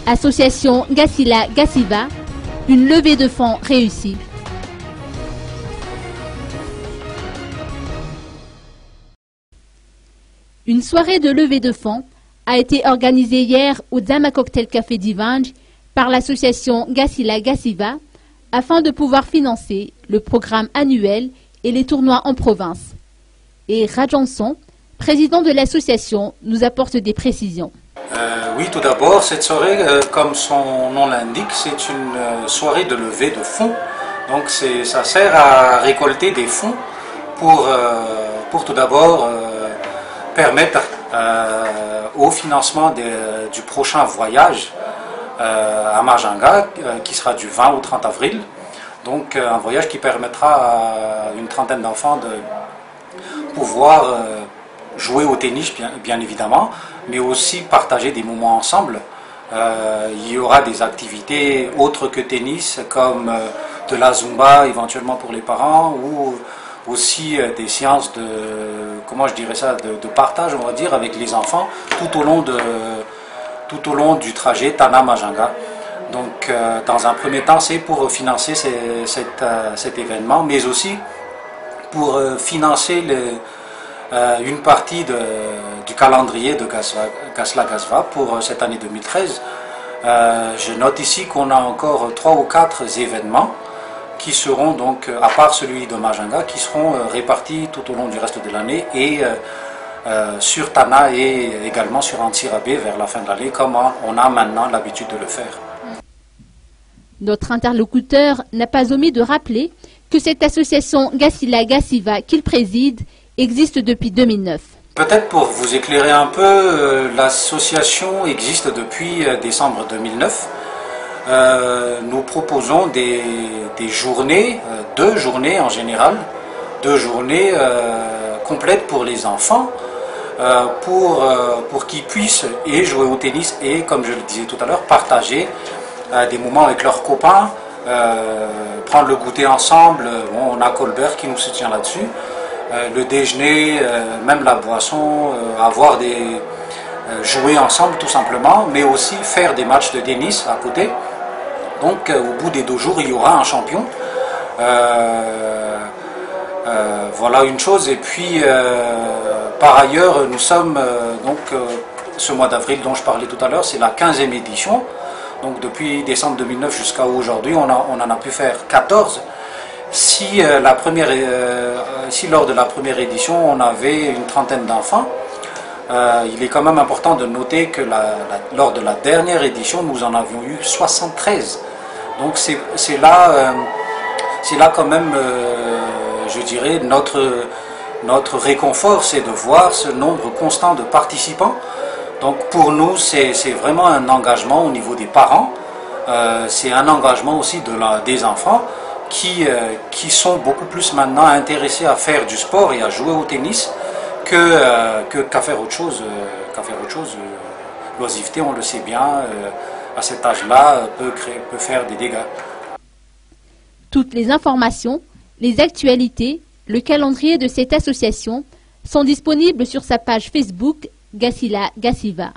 Association Gassila Gassiva, une levée de fonds réussie. Une soirée de levée de fonds a été organisée hier au Dama Cocktail Café d'Ivange par l'association Gassila Gassiva afin de pouvoir financer le programme annuel et les tournois en province. Et Rajanson, président de l'association, nous apporte des précisions. Oui, tout d'abord, cette soirée, comme son nom l'indique, c'est une soirée de levée de fonds. Donc ça sert à récolter des fonds pour tout d'abord permettre au financement du prochain voyage à Majanga, qui sera du 20 au 30 avril. Donc un voyage qui permettra à une trentaine d'enfants de pouvoir jouer au tennis, bien évidemment, mais aussi partager des moments ensemble. Il y aura des activités autres que tennis, comme de la Zumba éventuellement pour les parents, ou aussi des séances de, comment je dirais ça, de partage, on va dire, avec les enfants tout au long du trajet Tana-Majanga. Donc dans un premier temps, c'est pour financer cet événement, mais aussi pour financer une partie du calendrier de Gassila Gassiva pour cette année 2013. Je note ici qu'on a encore 3 ou 4 événements qui seront donc, à part celui de Majanga, qui seront répartis tout au long du reste de l'année et sur Tana et également sur Antsirabé vers la fin de l'année, comme on a maintenant l'habitude de le faire. Notre interlocuteur n'a pas omis de rappeler que cette association Gassila Gassiva qu'il préside existe depuis 2009. Peut-être pour vous éclairer un peu, l'association existe depuis décembre 2009. Nous proposons des journées, 2 journées en général, 2 journées complètes pour les enfants, pour qu'ils puissent et jouer au tennis et, comme je le disais tout à l'heure, partager des moments avec leurs copains, prendre le goûter ensemble. Bon, on a Colbert qui nous soutient là-dessus. Le déjeuner, même la boisson, jouer ensemble tout simplement, mais aussi faire des matchs de tennis à côté. Donc au bout des 2 jours, il y aura un champion. Voilà une chose. Et puis par ailleurs, nous sommes ce mois d'avril dont je parlais tout à l'heure, c'est la 15e édition. Donc depuis décembre 2009 jusqu'à aujourd'hui, on en a pu faire 14. Si lors de la première édition, on avait une trentaine d'enfants, il est quand même important de noter que lors de la dernière édition, nous en avions eu 73. Donc c'est là quand même, je dirais, notre réconfort, c'est de voir ce nombre constant de participants. Donc pour nous, c'est vraiment un engagement au niveau des parents, c'est un engagement aussi des enfants, qui sont beaucoup plus maintenant intéressés à faire du sport et à jouer au tennis qu'à faire autre chose. L'oisiveté, on le sait bien, à cet âge-là, peut faire des dégâts. Toutes les informations, les actualités, le calendrier de cette association sont disponibles sur sa page Facebook Gassila Gassiva.